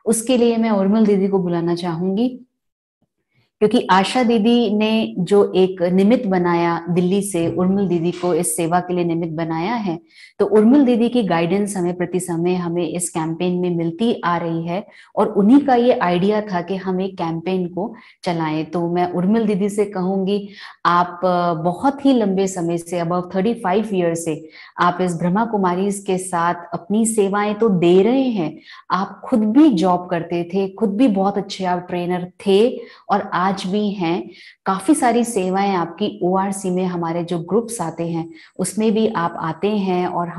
उसके लिए मैं उर्मिल दीदी को बुलाना चाहूंगी, क्योंकि आशा दीदी ने जो एक निमित्त बनाया दिल्ली से उर्मिल दीदी को इस सेवा के लिए निमित्त बनाया है, तो उर्मिल दीदी की गाइडेंस हमें प्रति समय हमें इस कैंपेन में मिलती आ रही है। और उन्हीं का ये आइडिया था कि हम एक कैंपेन को चलाएं। तो मैं उर्मिल दीदी से कहूंगी, आप बहुत ही लंबे समय से, अबाउट 35 ईयर से आप इस ब्रह्मा कुमारी के साथ अपनी सेवाएं तो दे रहे हैं। आप खुद भी जॉब करते थे, खुद भी बहुत अच्छे आप ट्रेनर थे और आज भी हैं। काफी सारी सेवाएं आपकी ओआरसी में, हमारे जो ग्रुप्स आते हैं उसमें भी आप आते हैं, और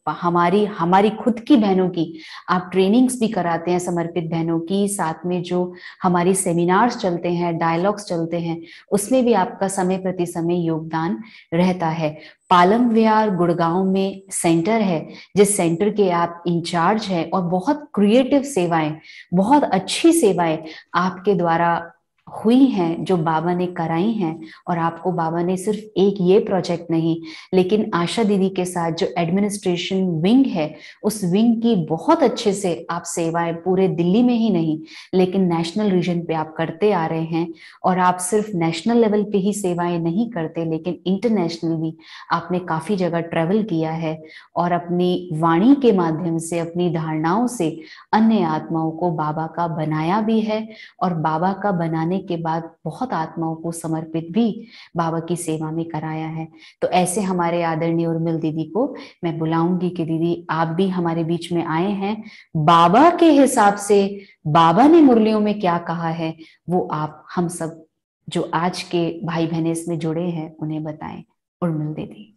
हमारी हमारी खुद की बहनों की आप ट्रेनिंग्स भी कराते हैं, समर्पित बहनों की। साथ में जो हमारी सेमिनार्स चलते हैं, डायलॉग्स चलते हैं, उसमें भी आपका समय प्रति समय योगदान रहता है। पालम विहार गुड़गांव में सेंटर है, जिस सेंटर के आप इंचार्ज हैं, और बहुत क्रिएटिव सेवाएं, बहुत अच्छी सेवाएं आपके द्वारा हुई हैं, जो बाबा ने कराई हैं। और आपको बाबा ने सिर्फ एक ये प्रोजेक्ट नहीं, लेकिन आशा दीदी के साथ जो एडमिनिस्ट्रेशन विंग है, उस विंग की बहुत अच्छे से आप सेवाएं पूरे दिल्ली में ही नहीं, लेकिन नेशनल रीजन पे आप करते आ रहे हैं। और आप सिर्फ नेशनल लेवल पे ही सेवाएं नहीं करते, लेकिन इंटरनेशनल भी आपने काफी जगह ट्रेवल किया है, और अपनी वाणी के माध्यम से, अपनी धारणाओं से अन्य आत्माओं को बाबा का बनाया भी है। और बाबा का बनाने के बाद बहुत आत्माओं को समर्पित भी बाबा की सेवा में कराया है। तो ऐसे हमारे आदरणीय उर्मिल दीदी को मैं बुलाऊंगी कि दीदी आप भी हमारे बीच में आए हैं, बाबा के हिसाब से बाबा ने मुरलियों में क्या कहा है वो आप हम सब जो आज के भाई बहने इसमें जुड़े हैं उन्हें बताएं। उर्मिल दीदी।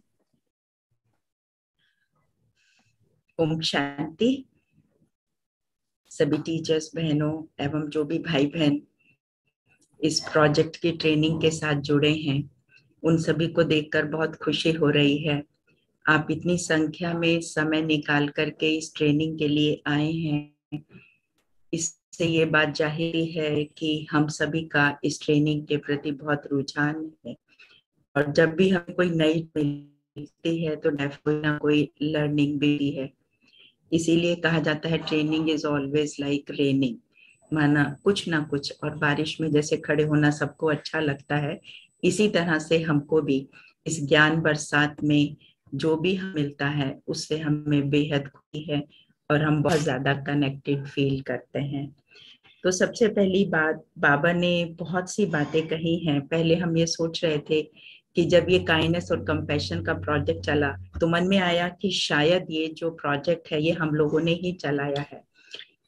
ओम शांति। सभी टीचर्स बहनों एवं जो भी भाई बहन इस प्रोजेक्ट की ट्रेनिंग के साथ जुड़े हैं, उन सभी को देखकर बहुत खुशी हो रही है। आप इतनी संख्या में समय निकाल करके इस ट्रेनिंग के लिए आए हैं, इससे ये बात जाहिर है कि हम सभी का इस ट्रेनिंग के प्रति बहुत रुझान है। और जब भी हमें कोई नई मिलती है तो कोई ना कोई लर्निंग भी है। इसीलिए कहा जाता है training is always like raining, माना कुछ ना कुछ। और बारिश में जैसे खड़े होना सबको अच्छा लगता है, इसी तरह से हमको भी इस ज्ञान बरसात में जो भी मिलता है उससे हमें बेहद खुशी है और हम बहुत ज्यादा कनेक्टेड फील करते हैं। तो सबसे पहली बात, बाबा ने बहुत सी बातें कही हैं। पहले हम ये सोच रहे थे कि जब ये काइंडनेस और कंपैशन का प्रोजेक्ट चला तो मन में आया कि शायद ये जो प्रोजेक्ट है ये हम लोगों ने ही चलाया है।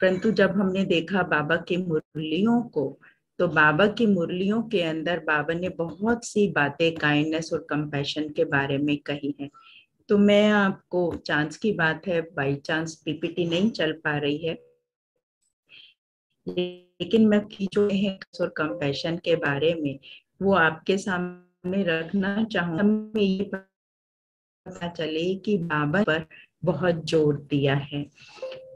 परंतु जब हमने देखा बाबा की मुरलियों को, तो बाबा की मुरलियों के अंदर बाबा ने बहुत सी बातें काइंडनेस और कंपैशन के बारे में कही हैं। तो मैं आपको, चांस की बात है, बाई चांस पीपीटी नहीं चल पा रही है, लेकिन मैं जो है और कंपैशन के बारे में वो आपके सामने रखना चाहूंगा। हमें ये पता चले कि बाबा पर बहुत जोर दिया है।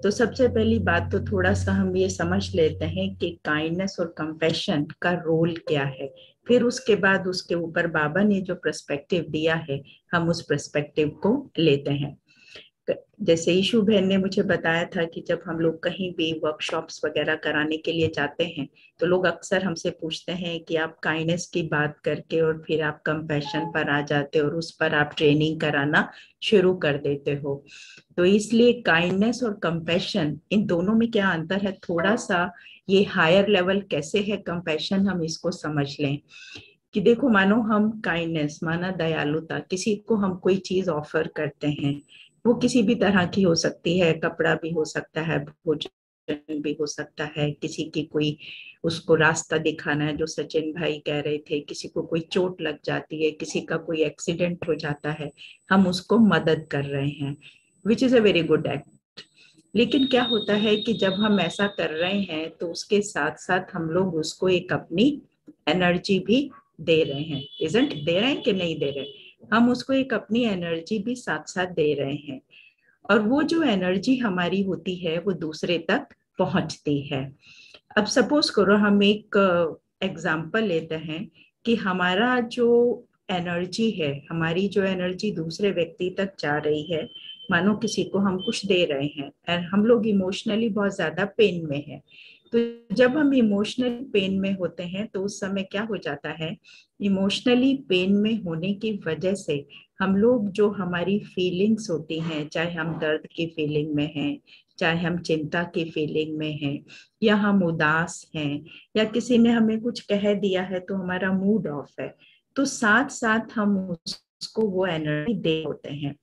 तो सबसे पहली बात तो थोड़ा सा हम ये समझ लेते हैं कि काइंडनेस और कंपैशन का रोल क्या है। फिर उसके बाद उसके ऊपर बाबा ने जो पर्सपेक्टिव दिया है हम उस पर्सपेक्टिव को लेते हैं। जैसे ईशु बहन ने मुझे बताया था कि जब हम लोग कहीं भी वर्कशॉप्स वगैरह कराने के लिए जाते हैं तो लोग अक्सर हमसे पूछते हैं कि आप काइंडनेस की बात करके और फिर आप कंपैशन पर आ जाते हो और उस पर आप ट्रेनिंग कराना शुरू कर देते हो। तो इसलिए काइंडनेस और कंपैशन, इन दोनों में क्या अंतर है, थोड़ा सा ये हायर लेवल कैसे है कंपैशन, हम इसको समझ लें। कि देखो, मानो हम काइंडनेस, माना दयालुता, किसी को हम कोई चीज ऑफर करते हैं, वो किसी भी तरह की हो सकती है, कपड़ा भी हो सकता है, भोजन भी हो सकता है, किसी की कोई उसको रास्ता दिखाना है, जो सचिन भाई कह रहे थे, किसी को कोई चोट लग जाती है, किसी का कोई एक्सीडेंट हो जाता है, हम उसको मदद कर रहे हैं, which is a very good act. लेकिन क्या होता है कि जब हम ऐसा कर रहे हैं तो उसके साथ साथ हम लोग उसको एक अपनी एनर्जी भी दे रहे हैं। इजंट दे रहे हैं कि नहीं दे रहे, हम उसको एक अपनी एनर्जी भी साथ साथ दे रहे हैं। और वो जो एनर्जी हमारी होती है वो दूसरे तक पहुंचती है। अब सपोज करो हम एक एग्जाम्पल लेते हैं कि हमारा जो एनर्जी है, हमारी जो एनर्जी दूसरे व्यक्ति तक जा रही है, मानो किसी को हम कुछ दे रहे हैं और हम लोग इमोशनली बहुत ज्यादा पेन में है। तो जब हम इमोशनल पेन में होते हैं तो उस समय क्या हो जाता है, इमोशनली पेन में होने की वजह से हम लोग जो हमारी फीलिंग्स होती हैं, चाहे हम दर्द की फीलिंग में हैं, चाहे हम चिंता की फीलिंग में हैं, या हम उदास हैं, या किसी ने हमें कुछ कह दिया है तो हमारा मूड ऑफ है, तो साथ साथ हम उसको वो एनर्जी दे होते हैं।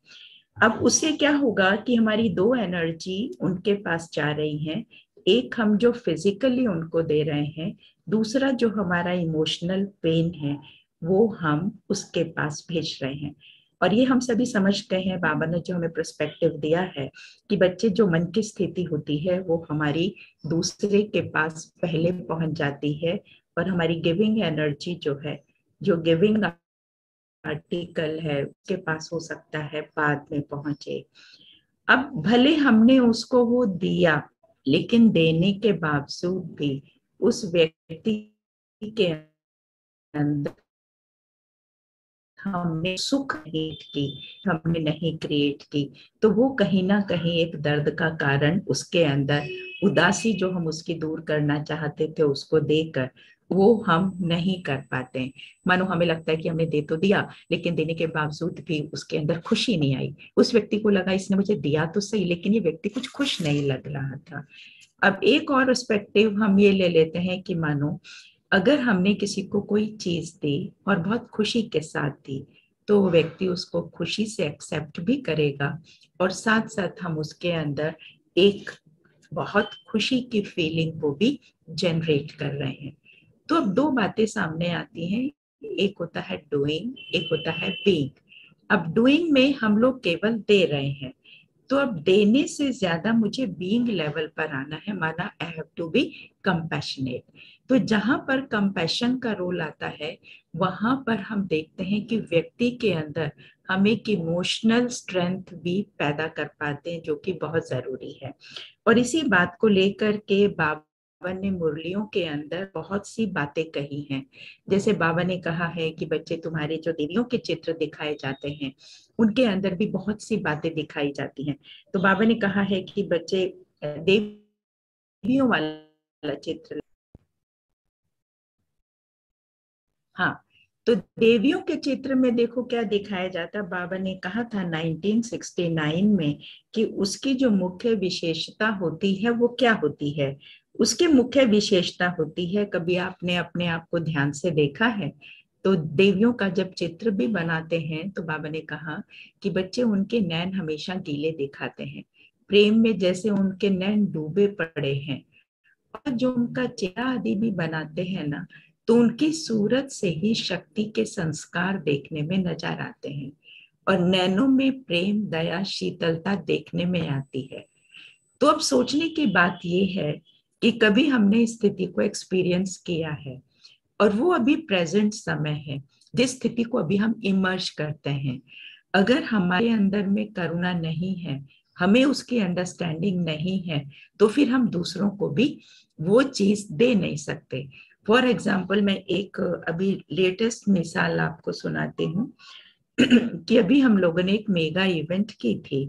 अब उससे क्या होगा कि हमारी दो एनर्जी उनके पास जा रही हैं। एक हम जो फिजिकली उनको दे रहे हैं, दूसरा जो हमारा इमोशनल पेन है वो हम उसके पास भेज रहे हैं। और ये हम सभी समझ गए हैं, बाबा ने जो हमें पर्सपेक्टिव दिया है कि बच्चे जो मन की स्थिति होती है वो हमारी दूसरे के पास पहले पहुंच जाती है, और हमारी गिविंग एनर्जी जो है, जो गिविंग आर्टिकल है, उसके पास हो सकता है बाद में पहुंचे। अब भले हमने उसको वो दिया, लेकिन देने के बावजूद भी उस व्यक्ति के अंदर हमने सुख क्रिएट की, हमने नहीं क्रिएट की, तो वो कहीं ना कहीं एक दर्द का कारण उसके अंदर, उदासी जो हम उसकी दूर करना चाहते थे उसको देकर वो हम नहीं कर पाते। मानो हमें लगता है कि हमने दे तो दिया, लेकिन देने के बावजूद भी उसके अंदर खुशी नहीं आई। उस व्यक्ति को लगा इसने मुझे दिया तो सही, लेकिन ये व्यक्ति कुछ खुश नहीं लग रहा था। अब एक और पर्सपेक्टिव हम ये ले लेते हैं कि मानो अगर हमने किसी को कोई चीज दी और बहुत खुशी के साथ दी, तो वो व्यक्ति उसको खुशी से एक्सेप्ट भी करेगा, और साथ साथ हम उसके अंदर एक बहुत खुशी की फीलिंग को भी जनरेट कर रहे हैं। तो अब दो बातें सामने आती हैं, एक होता है डूइंग, एक होता है बीइंग। अब डूइंग में हम लोग केवल दे रहे हैं, तो अब देने से ज्यादा मुझे बीइंग लेवल पर आना है, माना I have to be compassionate. तो जहां पर कंपैशन का रोल आता है, वहां पर हम देखते हैं कि व्यक्ति के अंदर हम एक इमोशनल स्ट्रेंथ भी पैदा कर पाते हैं, जो कि बहुत जरूरी है। और इसी बात को लेकर के बाबा ने मुरलियों के अंदर बहुत सी बातें कही हैं। जैसे बाबा ने कहा है कि बच्चे, तुम्हारे जो देवियों के चित्र दिखाए जाते हैं उनके अंदर भी बहुत सी बातें दिखाई जाती हैं। तो बाबा ने कहा है कि बच्चे देवियों वाला चित्र, हाँ, तो देवियों के चित्र में देखो क्या दिखाया जाता है। बाबा ने कहा था 1969 में कि उसकी जो मुख्य विशेषता होती है वो क्या होती है। उसकी मुख्य विशेषता होती है, कभी आपने अपने आप को ध्यान से देखा है तो देवियों का जब चित्र भी बनाते हैं तो बाबा ने कहा कि बच्चे, उनके नैन हमेशा गीले दिखाते हैं, प्रेम में जैसे उनके नैन डूबे पड़े हैं। और जो उनका चेहरा आदि भी बनाते हैं ना, तो उनकी सूरत से ही शक्ति के संस्कार देखने में नजर आते हैं, और नैनों में प्रेम, दया, शीतलता देखने में आती है। तो अब सोचने की बात यह है कि कभी हमने इस स्थिति को एक्सपीरियंस किया है, और वो अभी प्रेजेंट समय है जिस स्थिति को अभी हम इमर्ज करते हैं। अगर हमारे अंदर में करुणा नहीं है, हमें उसकी अंडरस्टैंडिंग नहीं है, तो फिर हम दूसरों को भी वो चीज दे नहीं सकते। फॉर एग्जाम्पल, मैं एक अभी लेटेस्ट मिसाल आपको सुनाती हूँ कि अभी हम लोगों ने एक मेगा इवेंट की थी।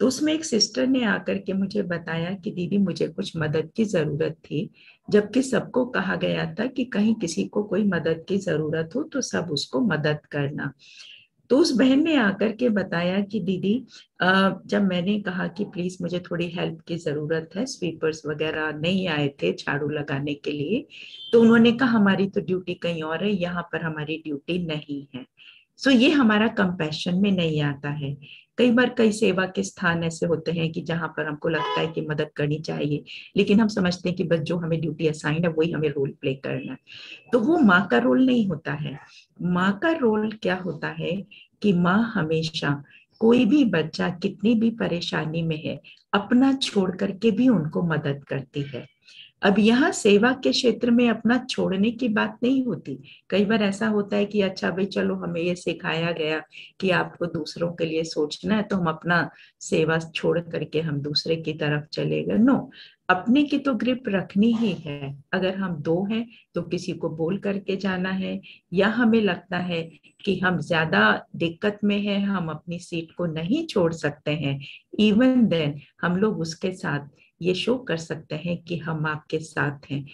तो उसमें एक सिस्टर ने आकर के मुझे बताया कि दीदी, मुझे कुछ मदद की जरूरत थी, जबकि सबको कहा गया था कि कहीं किसी को कोई मदद की जरूरत हो तो सब उसको मदद करना। तो उस बहन ने आकर के बताया कि दीदी, जब मैंने कहा कि प्लीज मुझे थोड़ी हेल्प की जरूरत है, स्वीपर्स वगैरह नहीं आए थे झाड़ू लगाने के लिए, तो उन्होंने कहा हमारी तो ड्यूटी कहीं और है, यहाँ पर हमारी ड्यूटी नहीं है। सो ये हमारा कंपैशन में नहीं आता है। कई बार कई सेवा के स्थान ऐसे होते हैं कि जहां पर हमको लगता है कि मदद करनी चाहिए, लेकिन हम समझते हैं कि बस जो हमें ड्यूटी असाइन है वही हमें रोल प्ले करना है। तो वो माँ का रोल नहीं होता है। माँ का रोल क्या होता है कि माँ हमेशा, कोई भी बच्चा कितनी भी परेशानी में है, अपना छोड़ करके भी उनको मदद करती है। अब यहाँ सेवा के क्षेत्र में अपना छोड़ने की बात नहीं होती। कई बार ऐसा होता है कि अच्छा भाई चलो, हमें ये सिखाया गया कि आपको दूसरों के लिए सोचना है, तो हम अपना सेवा छोड़ करके हम दूसरे की तरफ चले गए। नो, अपने की तो ग्रिप रखनी ही है। अगर हम दो हैं तो किसी को बोल करके जाना है, या हमें लगता है कि हम ज्यादा दिक्कत में हैं, हम अपनी सीट को नहीं छोड़ सकते हैं, इवन देन हम लोग उसके साथ ये शो कर सकते हैं कि हम आपके साथ हैं।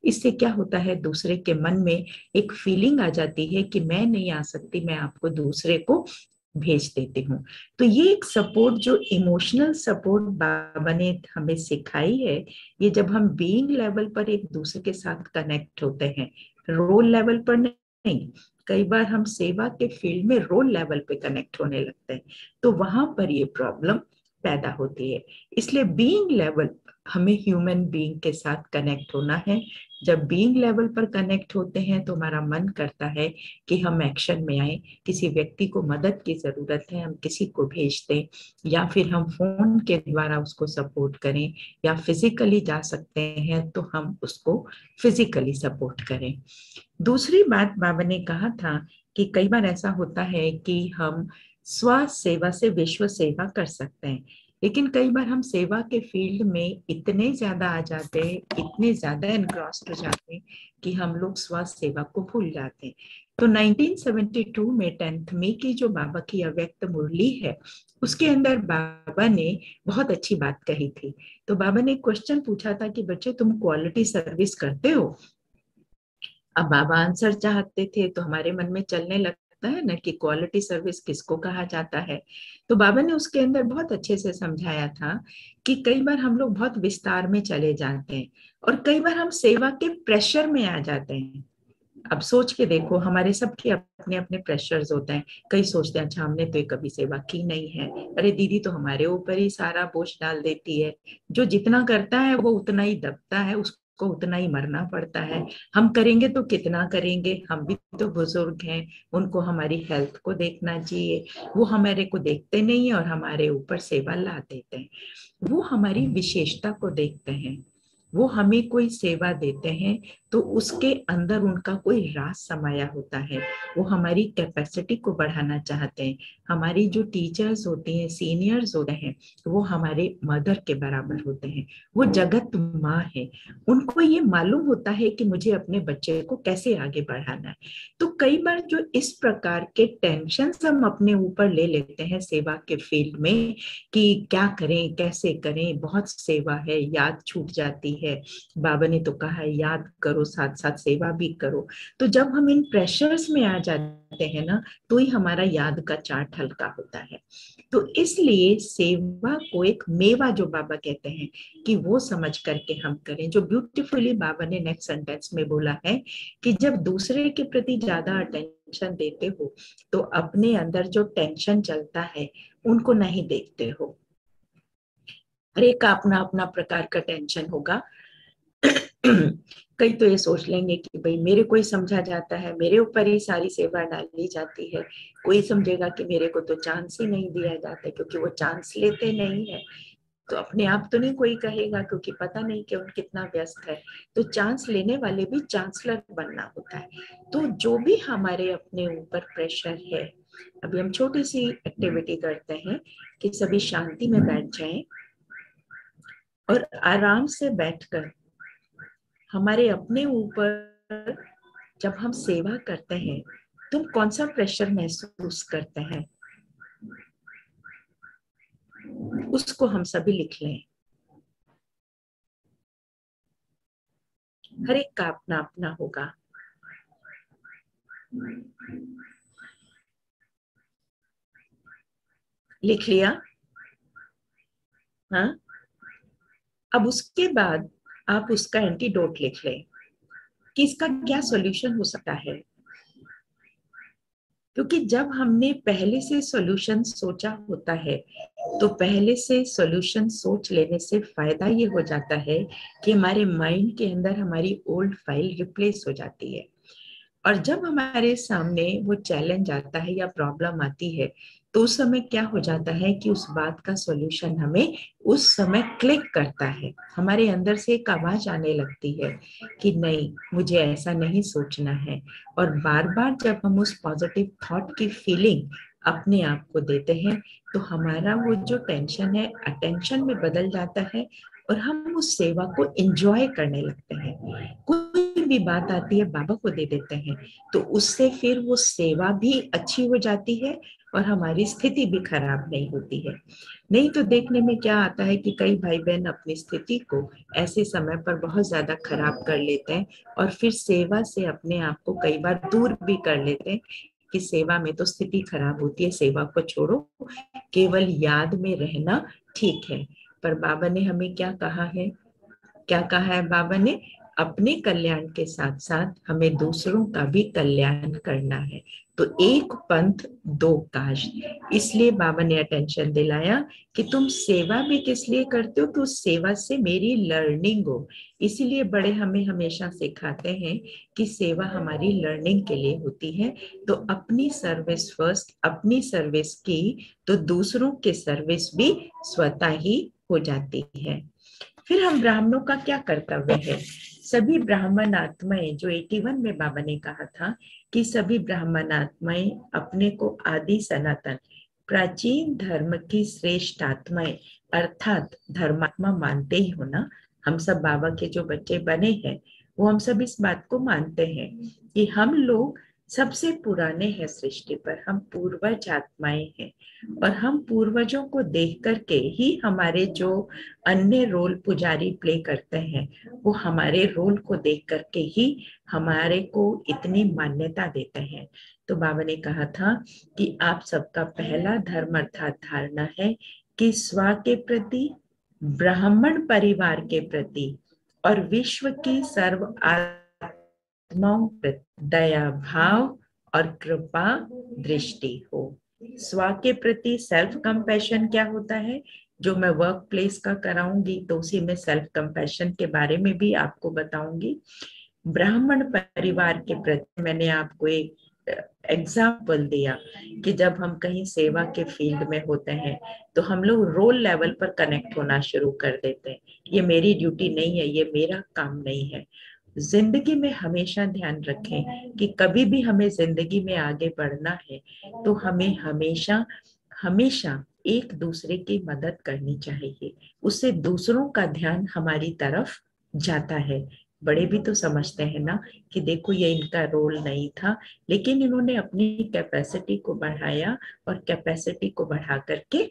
इससे क्या होता है, दूसरे के मन में एक फीलिंग आ जाती है कि मैं नहीं आ सकती, मैं आपको दूसरे को भेज देती हूँ। तो ये एक सपोर्ट, जो इमोशनल सपोर्ट बाबा ने हमें सिखाई है, ये जब हम बीइंग लेवल पर एक दूसरे के साथ कनेक्ट होते हैं, रोल लेवल पर नहीं। कई बार हम सेवा के फील्ड में रोल लेवल पे कनेक्ट होने लगते हैं, तो वहां पर ये प्रॉब्लम पैदा होती है। इसलिए बीइंग लेवल हमें ह्यूमन बीइंग के साथ कनेक्ट होना है। जब बीइंग लेवल पर कनेक्ट होते हैं तो हमारा मन करता है कि हम एक्शन में आए, किसी व्यक्ति को मदद की जरूरत है, हम किसी को भेज दें, या फिर हम फोन के द्वारा उसको सपोर्ट करें, या फिजिकली जा सकते हैं तो हम उसको फिजिकली सपोर्ट करें। दूसरी बात बाबा ने कहा था कि कई बार ऐसा होता है कि हम स्व सेवा से विश्व सेवा कर सकते हैं, लेकिन कई बार हम सेवा के फील्ड में इतने ज्यादा आ जाते हैं, इतने ज्यादा एनग्रॉस्ड हो जाते हैं कि हम लोग स्व सेवा को भूल जाते हैं। तो 1972 में 10th में की जो बाबा की अव्यक्त मुरली है, उसके अंदर बाबा ने बहुत अच्छी बात कही थी। तो बाबा ने एक क्वेश्चन पूछा था कि बच्चे तुम क्वालिटी सर्विस करते हो? अब बाबा आंसर चाहते थे, तो हमारे मन में चलने लगता है ना कि क्वालिटी सर्विस किसको कहा जाता है। तो बाबा ने उसके अंदर बहुत अच्छे से समझाया था कि कई बार हम लोग बहुत विस्तार में चले जाते हैं, और कई बार हम सेवा के प्रेशर में आ जाते हैं। अब सोच के देखो, हमारे सबके अपने अपने प्रेशर्स होते हैं। कई सोचते हैं अच्छा हमने तो कभी सेवा की नहीं है, अरे दीदी तो हमारे ऊपर ही सारा बोझ डाल देती है, जो जितना करता है वो उतना ही दबता है, उसको उतना ही मरना पड़ता है, हम करेंगे तो कितना करेंगे, हम भी तो बुजुर्ग हैं, उनको हमारी हेल्थ को देखना चाहिए, वो हमारे को देखते नहीं है और हमारे ऊपर सेवा ला देते हैं। वो हमारी विशेषता को देखते हैं, वो हमें कोई सेवा देते हैं तो उसके अंदर उनका कोई राज समाया होता है, वो हमारी कैपेसिटी को बढ़ाना चाहते हैं। हमारी जो टीचर्स होती हैं, सीनियर्स होते हैं, वो हमारे मदर के बराबर होते हैं, वो जगत माँ है। उनको ये मालूम होता है कि मुझे अपने बच्चे को कैसे आगे बढ़ाना है। तो कई बार जो इस प्रकार के टेंशन हम अपने ऊपर ले लेते हैं सेवा के फील्ड में, कि क्या करें कैसे करें, बहुत सेवा है, याद छूट जाती है। बाबा ने तो कहा है याद करो साथ साथ सेवा भी करो। तो जब हम इन प्रेशर्स में आ जाते हैं ना, तो ही हमारा याद का चार्ट हल्का होता है। तो इसलिए सेवा को एक मेवा, जो बाबा कहते हैं, कि वो समझ करके हम करें। जो ब्यूटीफुली बाबा ने नेक्स्ट सेंटेंस में बोला है कि जब दूसरे के प्रति ज्यादा अटेंशन देते हो तो अपने अंदर जो टेंशन चलता है उनको नहीं देखते हो। हर एक का अपना अपना प्रकार का टेंशन होगा। कई तो ये सोच लेंगे कि भाई मेरे को ही समझा जाता है, मेरे ऊपर ही सारी सेवा डाली जाती है, कोई समझेगा कि मेरे को तो चांस ही नहीं दिया जाता क्योंकि वो चांस लेते नहीं है। तो अपने आप तो नहीं कोई कहेगा क्योंकि पता नहीं कि उन कितना व्यस्त है। तो चांस लेने वाले भी चांसलर बनना होता है। तो जो भी हमारे अपने ऊपर प्रेशर है, अभी हम छोटी सी एक्टिविटी करते हैं कि सभी शांति में बैठ जाएं और आराम से बैठकर हमारे अपने ऊपर जब हम सेवा करते हैं तुम कौन सा प्रेशर महसूस करते हैं, उसको हम सभी लिख लें। हर एक का अपना अपना होगा। लिख लिया? हाँ। अब उसके बाद आप उसका एंटीडोट लिख लें कि इसका क्या सॉल्यूशन हो सकता है। क्योंकि जब हमने पहले से सॉल्यूशन सोचा होता है तो पहले से सॉल्यूशन सोच लेने से फायदा ये हो जाता है कि हमारे माइंड के अंदर हमारी ओल्ड फाइल रिप्लेस हो जाती है। और जब हमारे सामने वो चैलेंज आता है या प्रॉब्लम आती है तो उस समय क्या हो जाता है कि उस बात का सॉल्यूशन हमें उस समय क्लिक करता है। हमारे अंदर से एक आवाज आने लगती है कि नहीं, मुझे ऐसा नहीं सोचना है। और बार बार जब हम उस पॉजिटिव थॉट की फीलिंग अपने आप को देते हैं तो हमारा वो जो टेंशन है अटेंशन में बदल जाता है और हम उस सेवा को एंजॉय करने लगते हैं। कोई भी बात आती है बाबा को दे देते हैं, तो उससे फिर वो सेवा भी अच्छी हो जाती है और हमारी स्थिति भी खराब नहीं होती है। नहीं तो देखने में क्या आता है कि कई भाई बहन अपनी स्थिति को ऐसे समय पर बहुत ज्यादा खराब कर लेते हैं और फिर सेवा से अपने आप को कई बार दूर भी कर लेते हैं कि सेवा में तो स्थिति खराब होती है, सेवा को छोड़ो, केवल याद में रहना ठीक है। पर बाबा ने हमें क्या कहा है? क्या कहा है बाबा ने? अपने कल्याण के साथ साथ हमें दूसरों का भी कल्याण करना है। तो एक पंथ दो काज। इसलिए बाबा ने अटेंशन दिलाया कि तुम सेवा भी किस लिए करते हो, कि उस सेवा से मेरी लर्निंग हो। इसीलिए बड़े हमें हमेशा सिखाते हैं कि सेवा हमारी लर्निंग के लिए होती है। तो अपनी सर्विस फर्स्ट, अपनी सर्विस की तो दूसरों की सर्विस भी स्वतः ही हो जाती है। फिर हम ब्राह्मणों का क्या कर्तव्य है? सभी ब्राह्मण आत्माएं, जो 81 में बाबा ने कहा था कि सभी ब्राह्मण आत्माएं अपने को आदि सनातन प्राचीन धर्म की श्रेष्ठ आत्माएं अर्थात धर्मात्मा मानते ही हो ना। हम सब बाबा के जो बच्चे बने हैं वो हम सब इस बात को मानते हैं कि हम लोग सबसे पुराने हैं सृष्टि पर, हम पूर्वज आत्माएं हैं। और हम पूर्वजों को देख करके ही हमारे जो अन्य रोल पुजारी प्ले करते हैं, वो हमारे रोल को देख करके ही हमारे को इतनी मान्यता देते हैं। तो बाबा ने कहा था कि आप सबका पहला धर्म अर्थात धारणा है कि स्व के प्रति, ब्राह्मण परिवार के प्रति और विश्व की सर्व आत्माओं प्रति दया भाव और कृपा दृष्टि हो। स्व के प्रति सेल्फ कंपैशन क्या होता है, जो मैं वर्क प्लेस का कराऊंगी तो उसी में सेल्फ कंपैशन के बारे में भी आपको बताऊंगी। ब्राह्मण परिवार के प्रति मैंने आपको एक एग्जाम्पल दिया कि जब हम कहीं सेवा के फील्ड में होते हैं तो हम लोग रोल लेवल पर कनेक्ट होना शुरू कर देते हैं। ये मेरी ड्यूटी नहीं है, ये मेरा काम नहीं है। जिंदगी में हमेशा ध्यान रखें कि कभी भी हमें जिंदगी में आगे बढ़ना है तो हमें हमेशा हमेशा एक दूसरे की मदद करनी चाहिए। उससे दूसरों का ध्यान हमारी तरफ जाता है। बड़े भी तो समझते हैं ना कि देखो ये इनका रोल नहीं था, लेकिन इन्होंने अपनी कैपेसिटी को बढ़ाया और कैपेसिटी को बढ़ा करके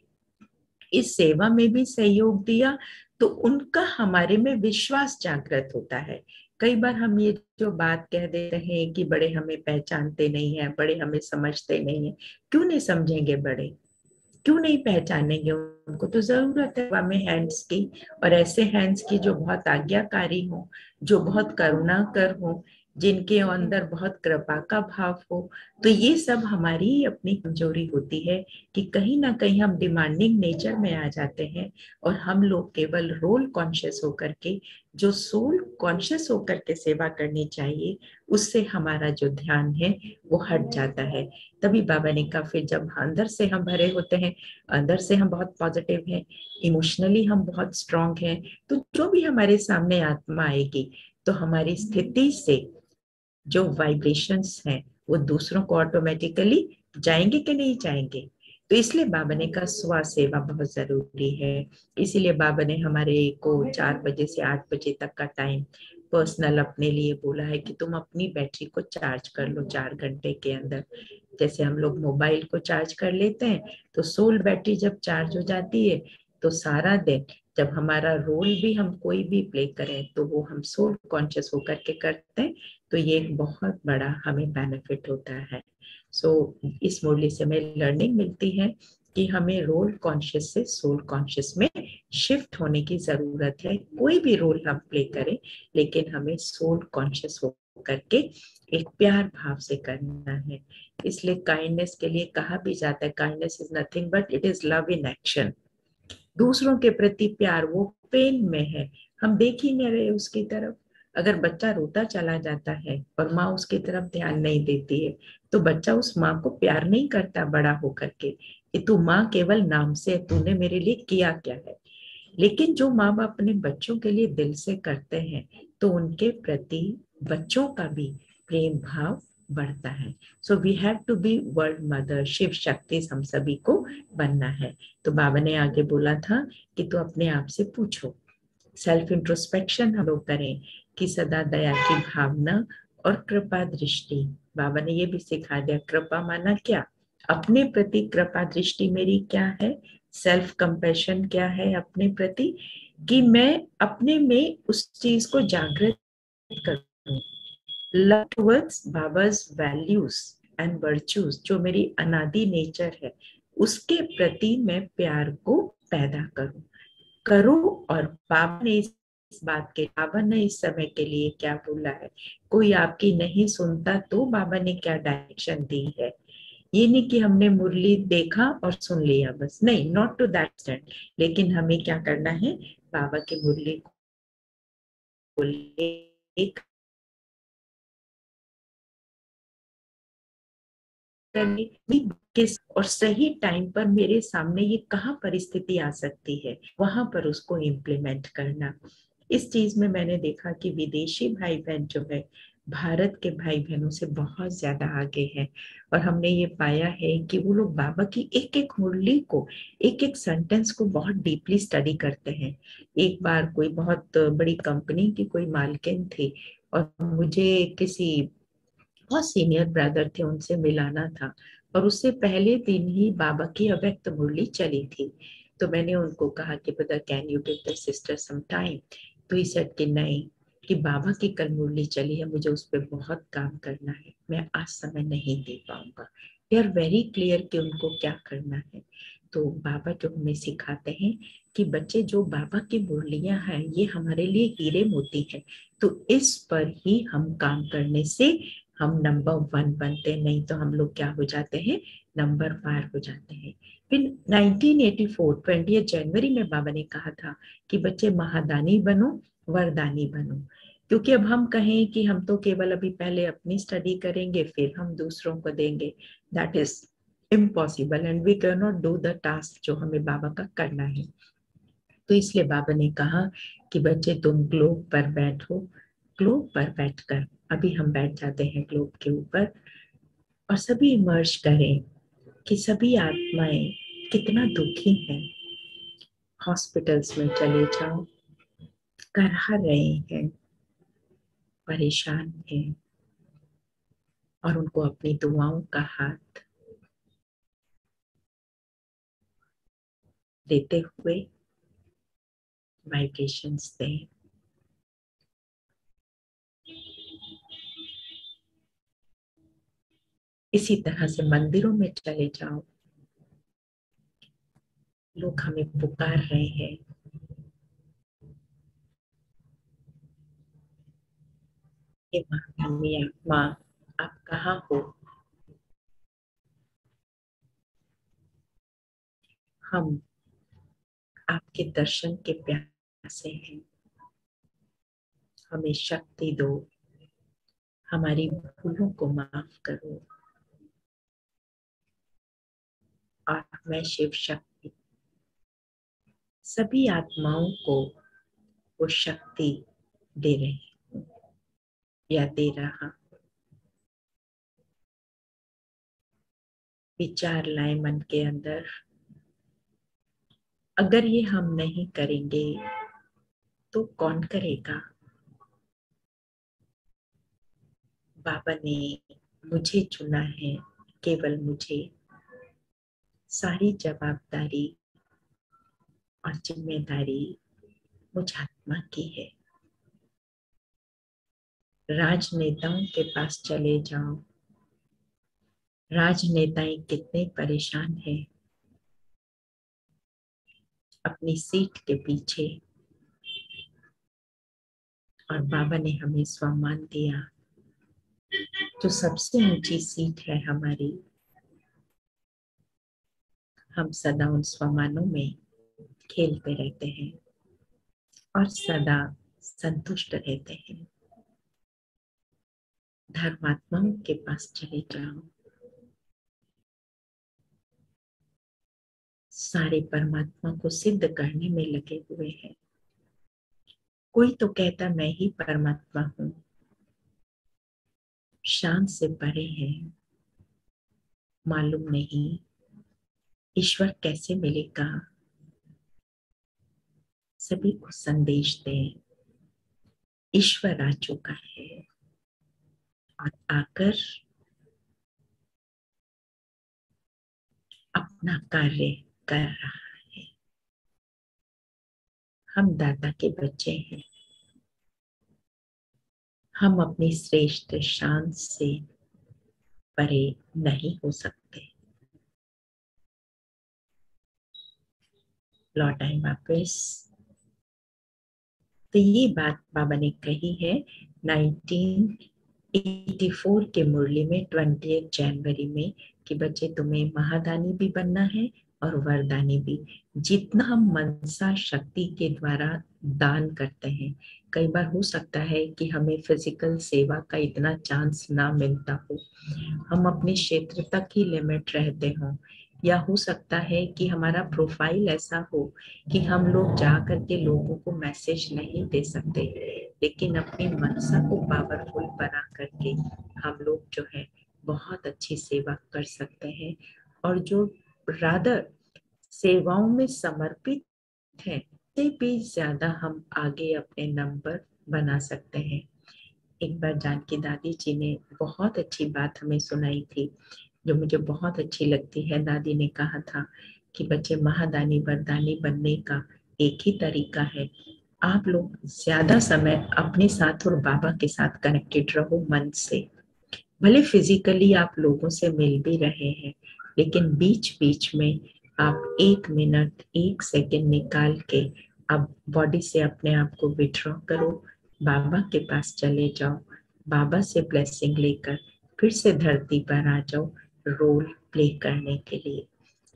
इस सेवा में भी सहयोग दिया, तो उनका हमारे में विश्वास जागृत होता है। कई बार हम ये जो बात कह देते हैं कि बड़े हमें पहचानते नहीं है, बड़े हमें समझते नहीं है। क्यों नहीं समझेंगे बड़े, क्यों नहीं पहचानेंगे? उनको तो जरूरत है हमें हैंड्स की, और ऐसे हैंड्स की जो बहुत आज्ञाकारी हो, जो बहुत करुणा कर हो, जिनके अंदर बहुत कृपा का भाव हो। तो ये सब हमारी अपनी कमजोरी होती है कि कहीं ना कहीं हम डिमांडिंग नेचर में आ जाते हैं और हम लोग केवल रोल कॉन्शियस होकर के, जो सोल कॉन्शियस होकर के सेवा करनी चाहिए, उससे हमारा जो ध्यान है वो हट जाता है। तभी बाबा ने कहा फिर जब अंदर से हम भरे होते हैं, अंदर से हम बहुत पॉजिटिव हैं, इमोशनली हम बहुत स्ट्रांग हैं, तो जो भी हमारे सामने आत्मा आएगी तो हमारी स्थिति से जो वाइब्रेशंस हैं वो दूसरों को ऑटोमेटिकली जाएंगे कि नहीं जाएंगे। तो इसलिए बाबा ने कहा स्व सेवा बहुत जरूरी है। इसीलिए बाबा ने हमारे को 4 बजे से 8 बजे तक का टाइम पर्सनल अपने लिए बोला है कि तुम अपनी बैटरी को चार्ज कर लो 4 घंटे के अंदर। जैसे हम लोग मोबाइल को चार्ज कर लेते हैं, तो सोल बैटरी जब चार्ज हो जाती है तो सारा दिन जब हमारा रोल भी हम कोई भी प्ले करें तो वो हम सोल कॉन्शियस होकर के करते हैं, तो ये एक बहुत बड़ा हमें बेनिफिट होता है। इस मुरली से हमें लर्निंग मिलती है कि हमें रोल कॉन्शियस से सोल कॉन्शियस में शिफ्ट होने की जरूरत है। कोई भी रोल हम प्ले करें, लेकिन हमें सोल कॉन्शियस होकर के एक प्यार भाव से करना है। इसलिए काइंडनेस के लिए कहा भी जाता है, kindness is nothing but it is love in action. दूसरों के प्रति प्यार, वो पेन में है, हम देख ही नहीं रहे उसकी तरफ। अगर बच्चा रोता चला जाता है और माँ उसकी तरफ ध्यान नहीं देती है, तो बच्चा उस माँ को प्यार नहीं करता बड़ा होकर के कि तू माँ केवल नाम से, तूने मेरे लिए किया क्या है। लेकिन जो माँ बाप अपने बच्चों के लिए दिल से करते हैं, तो उनके प्रति बच्चों का भी प्रेम भाव बढ़ता है। So we have to be world mother, Shiv Shakti हम सभी को बनना है। तो बाबा ने आगे बोला था कि तू अपने आप से पूछो, सेल्फ इंट्रोस्पेक्शन हम लोग करें कि सदा दया की भावना और कृपा दृष्टि। बाबा ने ये भी सिखा दिया, कृपा माना क्या, अपने प्रति कृपा दृष्टि मेरी क्या है, सेल्फ कंपैशन क्या है अपने प्रति, कि मैं अपने में उस चीज को जागृत करूं। Love towards Baba's values and virtues, जो मेरी अनादि नेचर है, उसके प्रति मैं प्यार को पैदा करूं। और बाबा ने इस बात के, बाबा ने इस समय के लिए क्या बोला है, कोई आपकी नहीं सुनता तो बाबा ने क्या डायरेक्शन दी है। ये नहीं कि हमने मुरली देखा और सुन लिया बस, नहीं, नॉट टू दैट एक्सटेंट, लेकिन हमें क्या करना है, बाबा की मुरली को लेकर किस और सही टाइम पर मेरे सामने ये कहाँ परिस्थिति आ सकती है, वहां पर उसको इम्प्लीमेंट करना। इस चीज में मैंने देखा कि विदेशी भाई बहन जो है भारत के भाई बहनों से बहुत ज्यादा आगे हैं। और हमने ये पाया है कि वो लोग बाबा की एक एक मुरली को, एक एक सेंटेंस को बहुत डीपली स्टडी करते हैं। एक बार कोई बहुत बड़ी कंपनी की कोई मालकिन थी और मुझे किसी बहुत सीनियर ब्रदर थे उनसे मिलाना था, और उससे पहले दिन ही बाबा की अव्यक्त मुरली चली थी। तो मैंने उनको कहा कि brother can you give the sister some time, तो ही सेड कि नहीं, कि बाबा की कल मुरली चली है, मुझे उस पर बहुत काम करना है, मैं आज समय नहीं दे पाऊंगा। दे आर वेरी क्लियर कि उनको क्या करना है। तो बाबा जो हमें सिखाते हैं कि बच्चे, जो बाबा की मुरलियां हैं ये हमारे लिए हीरे मोती है, तो इस पर ही हम काम करने से हम नंबर 1 बनते हैं, नहीं तो हम लोग क्या हो जाते हैं, नंबर 5 हो जाते हैं। फिर 1984 20 जनवरी में बाबा ने कहा था कि बच्चे महादानी बनो, वरदानी बनो। क्योंकि अब हम कहें कि हम तो केवल अभी पहले अपनी स्टडी करेंगे फिर हम दूसरों को देंगे, that is impossible and we cannot do the द टास्क जो हमें बाबा का करना है। तो इसलिए बाबा ने कहा कि बच्चे तुम ग्लोब पर बैठो, ग्लोब पर बैठकर, अभी हम बैठ जाते हैं ग्लोब के ऊपर और सभी इमर्ज करें कि सभी आत्माएं कितना दुखी हैं, हॉस्पिटल्स में चले जाओ, करहा रहे हैं, परेशान हैं, और उनको अपनी दुआओं का हाथ देते हुए वाइब्रेशंस दें। इसी तरह से मंदिरों में चले जाओ, लोग हमें पुकार रहे हैं, हे माँ, आप कहाँ हो, हम आपके दर्शन के प्यासे हैं, हमें शक्ति दो, हमारी भूलों को माफ करो, और मैं शिव शक्ति सभी आत्माओं को वो शक्ति दे रही हूँ या दे रहा। विचार लाए मन के अंदर, अगर ये हम नहीं करेंगे तो कौन करेगा। बाबा ने मुझे चुना है, केवल मुझे, सारी जवाबदारी और जिम्मेदारी मुझ आत्मा की है। राजनेताओं के पास चले जाओ, राजनेताएं कितने परेशान हैं अपनी सीट के पीछे, और बाबा ने हमें सम्मान दिया, जो सबसे ऊंची सीट है हमारी। हम सदा उन सम्मानों में खेलते रहते हैं और सदा संतुष्ट रहते हैं। धर्मात्माओं के पास चले जाओ, सारे परमात्मा को सिद्ध करने में लगे हुए हैं। कोई तो कहता मैं ही परमात्मा हूं, शान से परे है, मालूम नहीं ईश्वर कैसे मिलेगा। सभी को संदेश दें, ईश्वर आ चुका है और आकर अपना कार्य कर रहा है। हम दादा के बच्चे हैं, हम अपनी श्रेष्ठ शान से परे नहीं हो सकते। लौट आए वापस। तो ये बात बाबा ने कही है 1984 के मुरली में 20 जनवरी में कि बच्चे तुम्हें महादानी भी बनना है और वरदानी भी। जितना हम मनसा शक्ति के द्वारा दान करते हैं, कई बार हो सकता है कि हमें फिजिकल सेवा का इतना चांस ना मिलता हो, हम अपने क्षेत्र तक ही लिमिट रहते हों, या हो सकता है कि हमारा प्रोफाइल ऐसा हो कि हम लोग जा करके लोगों को मैसेज नहीं दे सकते, लेकिन अपनी मनसा को पावरफुल बना करके हम लोग जो है बहुत अच्छी सेवा कर सकते हैं। और जो रादर सेवाओं में समर्पित है, से भी ज्यादा हम आगे अपने नंबर बना सकते हैं। एक बार जानकी दादी जी ने बहुत अच्छी बात हमें सुनाई थी, जो मुझे बहुत अच्छी लगती है। दादी ने कहा था कि बच्चे, महादानी वरदानी बनने का एक ही तरीका है, आप लोग ज्यादा समय अपने साथ और बाबा के साथ कनेक्टेड रहो मन से। भले फिजिकली आप लोगों से मिल भी रहे हैं, लेकिन बीच बीच में आप 1 मिनट 1 सेकंड निकाल के आप बॉडी से अपने आप को विड्रॉ करो, बाबा के पास चले जाओ, बाबा से ब्लेसिंग लेकर फिर से धरती पर आ जाओ रोल प्ले करने के लिए।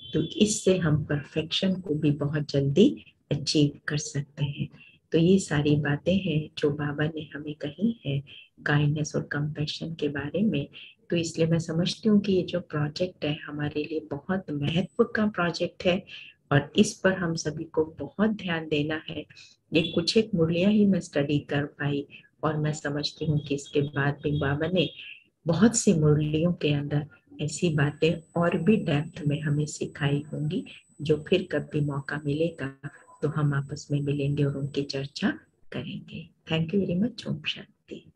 तो इससे हम परफेक्शन को भी बहुत जल्दी अचीव कर सकते हैं। तो ये सारी बातें हैं जो बाबा ने हमें कही है काइंडनेस और कंपैशन के बारे में। तो इसलिए मैं समझती हूँ कि ये जो प्रोजेक्ट है हमारे लिए बहुत महत्व का प्रोजेक्ट है और इस पर हम सभी को बहुत ध्यान देना है। ये कुछ एक मुरलियाँ ही मैं स्टडी कर पाई और मैं समझती हूँ कि इसके बाद भी बाबा ने बहुत सी मुरलियों के अंदर ऐसी बातें और भी डेप्थ में हमें सिखाई होंगी, जो फिर कभी मौका मिलेगा तो हम आपस में मिलेंगे और उनकी चर्चा करेंगे। Thank you very much. ओम शांति।